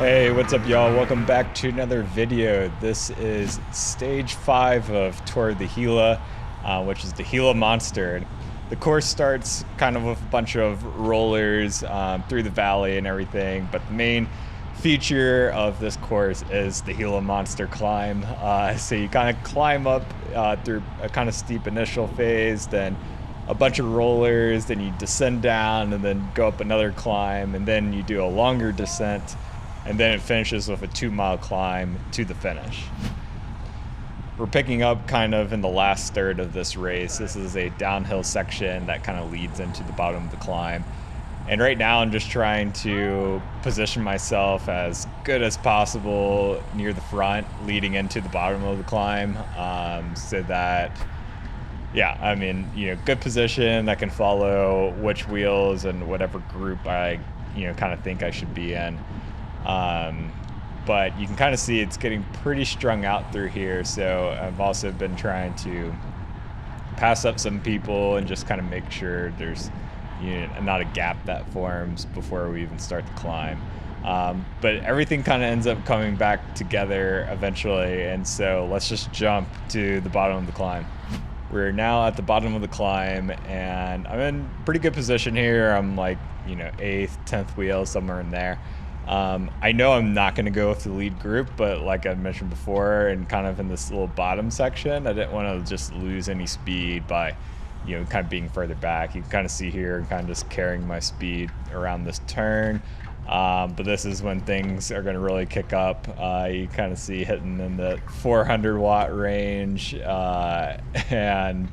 Hey, what's up, y'all? Welcome back to another video. This is stage 5 of Tour of the Gila, which is the Gila Monster. The course starts kind of with a bunch of rollers through the valley and everything, but the main feature of this course is the Gila Monster climb. So you kind of climb up through a kind of steep initial phase, then a bunch of rollers, then you descend down and then go up another climb, and then you do a longer descent, and then it finishes with a 2-mile climb to the finish. We're picking up kind of in the last third of this race. This is a downhill section that kind of leads into the bottom of the climb. And right now I'm just trying to position myself as good as possible near the front, leading into the bottom of the climb, so that, yeah, I mean, good position that can follow which wheels and whatever group I, kind of think I should be in. But you can kind of see it's getting pretty strung out through here. So I've also been trying to pass up some people and just kind of make sure there's not a gap that forms before we even start the climb. But everything kind of ends up coming back together eventually. And so let's just jump to the bottom of the climb. We're now at the bottom of the climb and I'm in pretty good position here. I'm like, 8th, 10th wheel, somewhere in there. I know I'm not going to go with the lead group, but like I mentioned before, and kind of in this little bottom section, I didn't want to just lose any speed by, kind of being further back. You can kind of see here, I'm kind of just carrying my speed around this turn. But this is when things are going to really kick up. You kind of see hitting in the 400 watt range, and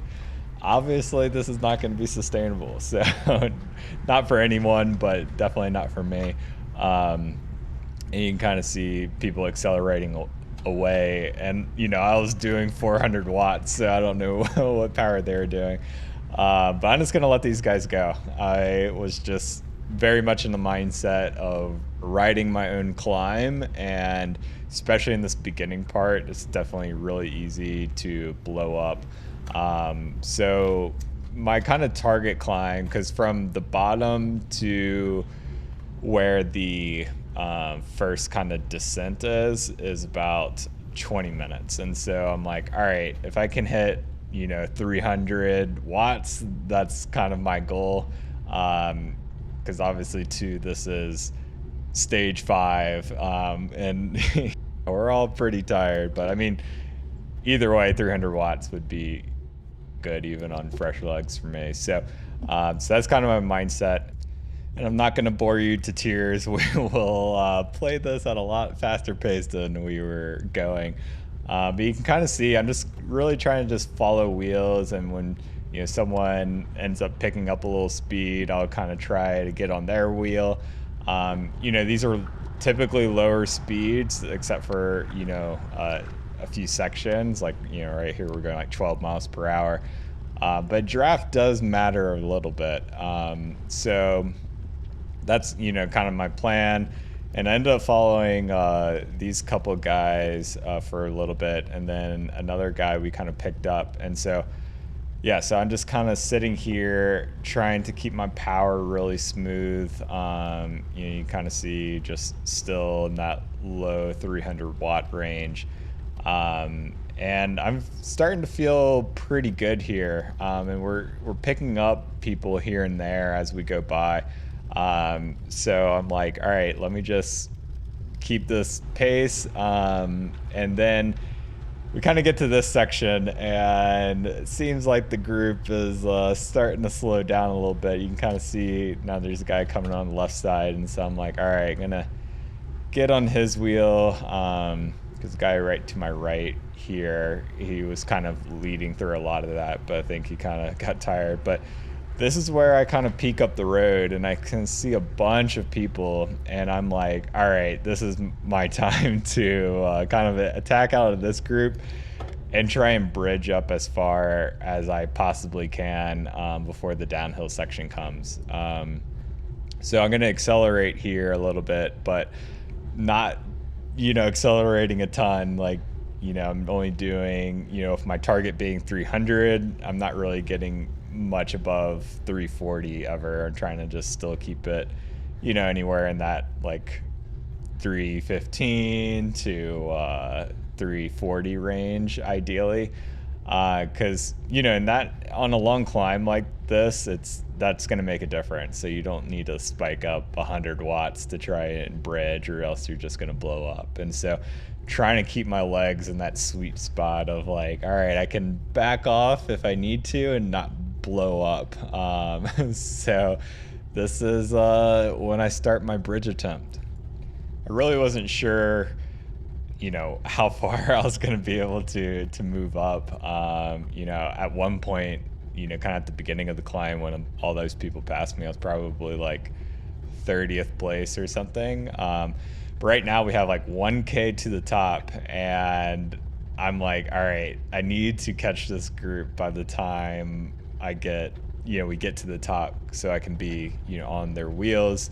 obviously this is not going to be sustainable. So not for anyone, but definitely not for me. And you can kind of see people accelerating away, and I was doing 400 watts, so I don't know what power they were doing, but I'm just gonna let these guys go. I was just very much in the mindset of riding my own climb, and especially in this beginning part, it's definitely really easy to blow up. So my kind of target climb, because from the bottom to where the first kind of descent is about 20 minutes. And so I'm like, all right, if I can hit 300 watts, that's kind of my goal, because obviously too, this is stage 5, and we're all pretty tired, but I mean, either way, 300 watts would be good even on fresh legs for me. So that's kind of my mindset. And I'm not going to bore you to tears. We will play this at a lot faster pace than we were going. But you can kind of see I'm just really trying to just follow wheels. And when someone ends up picking up a little speed, I'll kind of try to get on their wheel. These are typically lower speeds, except for a few sections. Like right here we're going like 12 miles per hour. But draft does matter a little bit. So that's kind of my plan, and I ended up following these couple guys for a little bit, and then another guy we kind of picked up. And so so I'm just kind of sitting here trying to keep my power really smooth. You kind of see just still in that low 300 watt range, and I'm starting to feel pretty good here, and we're picking up people here and there as we go by. So I'm like, all right, let me just keep this pace. And then we kind of get to this section, and it seems like the group is starting to slow down a little bit. You can kind of see now there's a guy coming on the left side, and so I'm like, all right, I'm gonna get on his wheel, because the guy right to my right here, he was kind of leading through a lot of that, but I think he kind of got tired. But this is where I kind of peek up the road, and I can see a bunch of people, and I'm like, all right, this is my time to kind of attack out of this group and try and bridge up as far as I possibly can before the downhill section comes. So I'm going to accelerate here a little bit, but not, accelerating a ton. Like, I'm only doing, if my target being 300, I'm not really getting much above 340 ever. I'm trying to just still keep it, anywhere in that like 315 to 340 range ideally, because in that, on a long climb like this, that's going to make a difference. So you don't need to spike up 100 watts to try and bridge, or else you're just going to blow up. And so trying to keep my legs in that sweet spot of like, all right, I can back off if I need to and not blow up. So this is when I start my bridge attempt. I really wasn't sure, how far I was going to be able to move up. At one point, kind of at the beginning of the climb, when all those people passed me, I was probably like 30th place or something. But right now we have like 1K to the top, and I'm like, all right, I need to catch this group by the time we get to the top, so I can be, on their wheels,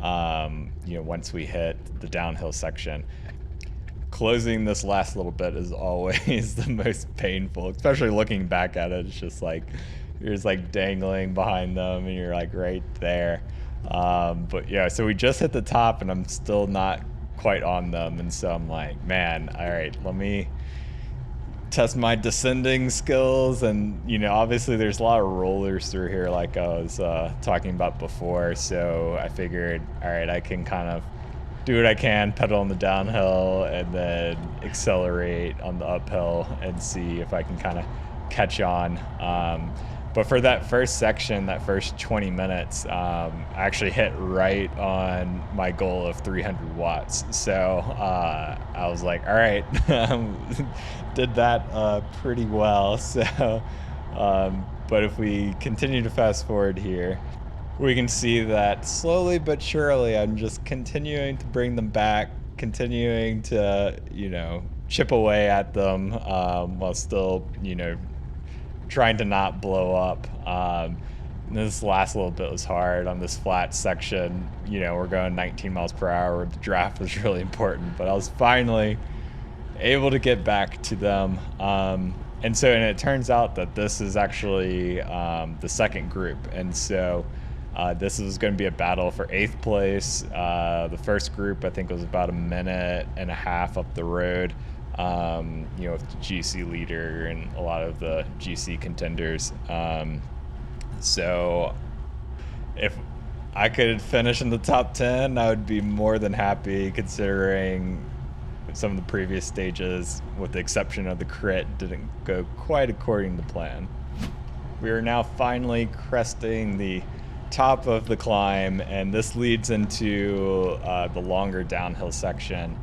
once we hit the downhill section. Closing this last little bit is always the most painful, especially looking back at it. It's just like, you're just like dangling behind them, and you're like right there. But yeah, so we just hit the top, and I'm still not quite on them. And so I'm like, man, all right, let me test my descending skills. And obviously there's a lot of rollers through here, like I was talking about before. So I figured, all right, I can kind of do what I can, pedal on the downhill, and then accelerate on the uphill and see if I can kind of catch on. But for that first section, that first 20 minutes, I actually hit right on my goal of 300 watts. So I was like, all right, did that pretty well. So, but if we continue to fast forward here, we can see that slowly but surely I'm just continuing to bring them back, continuing to, chip away at them, while still, trying to not blow up. This last little bit was hard on this flat section. We're going 19 miles per hour. The draft was really important, but I was finally able to get back to them. And it turns out that this is actually the second group. And so this is going to be a battle for 8th place. The first group, I think, was about a minute and a half up the road. With the GC leader and a lot of the GC contenders. So if I could finish in the top 10, I would be more than happy, considering some of the previous stages, with the exception of the crit, didn't go quite according to plan. We are now finally cresting the top of the climb, and this leads into the longer downhill section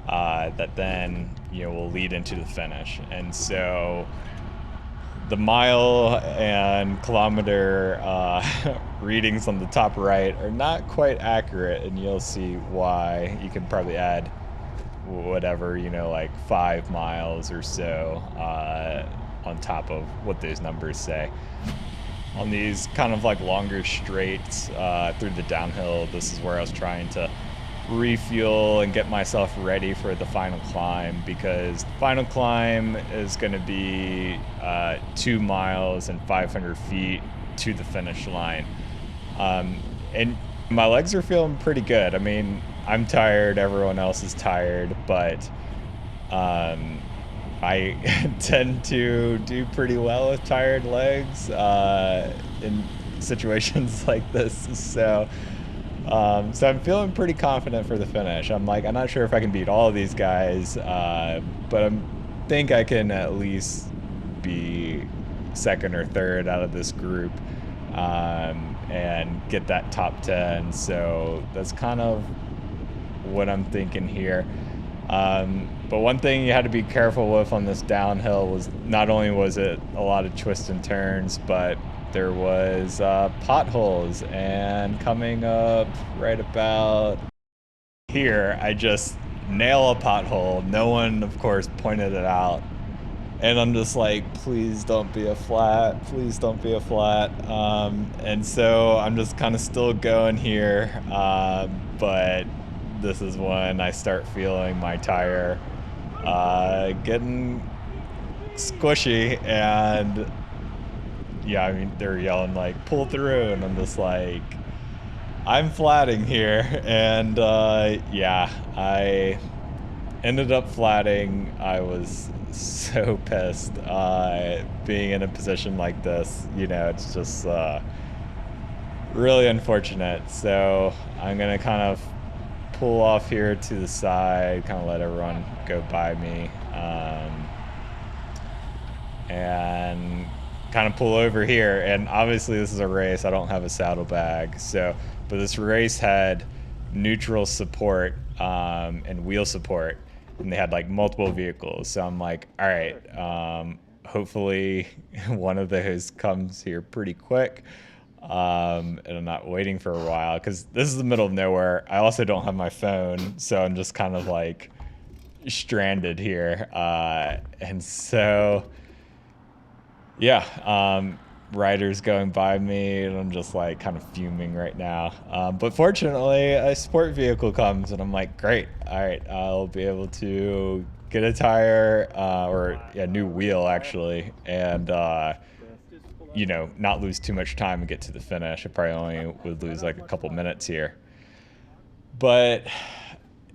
that then will lead into the finish. And so the mile and kilometer readings on the top right are not quite accurate, and you'll see why. You can probably add whatever, like 5 miles or so on top of what those numbers say. On these kind of like longer straights through the downhill, this is where I was trying to refuel and get myself ready for the final climb, because the final climb is going to be 2 miles and 500 feet to the finish line. And my legs are feeling pretty good. I mean, I'm tired, everyone else is tired, but I tend to do pretty well with tired legs in situations like this. So I'm feeling pretty confident for the finish. I'm not sure if I can beat all of these guys, but I think I can at least be second or third out of this group, and get that top 10. So that's kind of what I'm thinking here. But one thing you had to be careful with on this downhill was, not only was it a lot of twists and turns, but there was potholes. And coming up right about here, I just nail a pothole. No one, of course, pointed it out. And I'm just like, please don't be a flat. Please don't be a flat. And so I'm just kind of still going here. But this is when I start feeling my tire getting squishy. And yeah, I mean, they're yelling like, pull through. And I'm just like, I'm flatting here, and yeah, I ended up flatting. I was so pissed being in a position like this. It's just really unfortunate. So I'm gonna kind of pull off here to the side, kind of let everyone go by me, and kind of pull over here. And obviously this is a race, I don't have a saddlebag, but this race had neutral support and wheel support, and they had like multiple vehicles. So I'm like, all right, hopefully one of those comes here pretty quick. And I'm not waiting for a while because this is the middle of nowhere. I also don't have my phone, so I'm just kind of like stranded here. And so, yeah, riders going by me, and I'm just like kind of fuming right now. But fortunately, a sport vehicle comes, and I'm like, great. All right, I'll be able to get a tire or a new wheel actually, and not lose too much time and get to the finish. I probably only would lose like a couple minutes here. But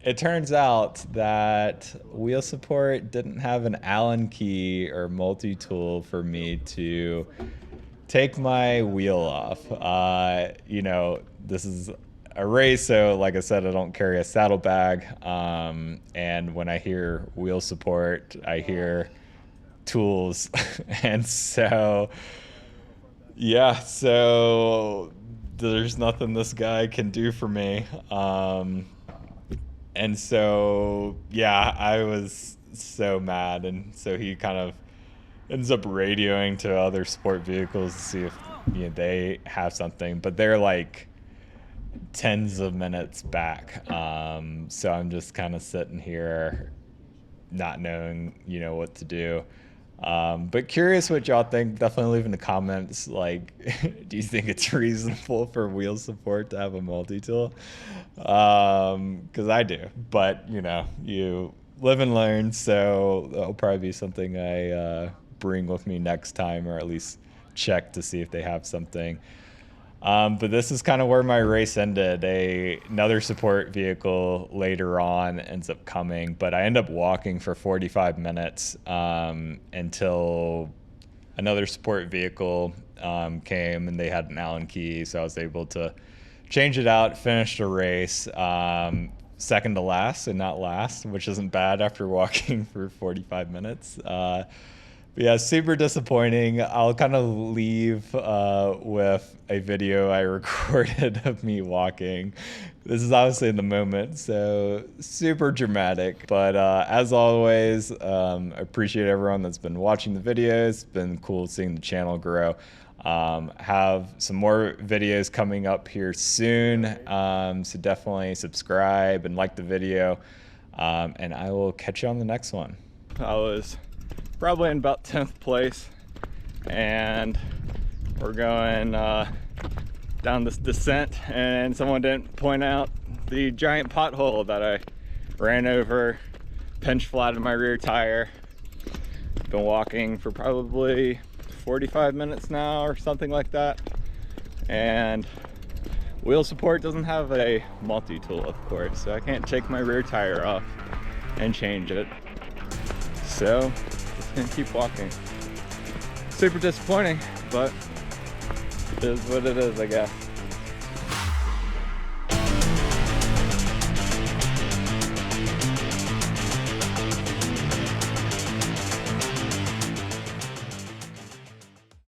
it turns out that wheel support didn't have an Allen key or multi-tool for me to take my wheel off. This is a race, so like I said, I don't carry a saddlebag. And when I hear wheel support, I hear tools. And so yeah, so there's nothing this guy can do for me. And so, yeah, I was so mad. And so he kind of ends up radioing to other sport vehicles to see if they have something. But they're like tens of minutes back. So I'm just kind of sitting here not knowing, what to do. But curious what y'all think. Definitely leave in the comments, like, do you think it's reasonable for wheel support to have a multi-tool? Because I do. But, you live and learn, so that'll probably be something I bring with me next time, or at least check to see if they have something. But this is kind of where my race ended. Another support vehicle later on ends up coming, but I end up walking for 45 minutes until another support vehicle came, and they had an Allen key, so I was able to change it out, finish the race, second to last and not last, which isn't bad after walking for 45 minutes. But yeah, super disappointing. I'll kind of leave with a video I recorded of me walking. This is obviously in the moment, so super dramatic. But as always, I appreciate everyone that's been watching the videos. It's been cool seeing the channel grow. Have some more videos coming up here soon, so definitely subscribe and like the video, and I will catch you on the next one. I was probably in about 10th place, and we're going down this descent, and someone didn't point out the giant pothole that I ran over, pinch flat in my rear tire. Been walking for probably 45 minutes now or something like that, and wheel support doesn't have a multi-tool, of course, so I can't take my rear tire off and change it. So just gonna keep walking. Super disappointing, but it is what it is, I guess.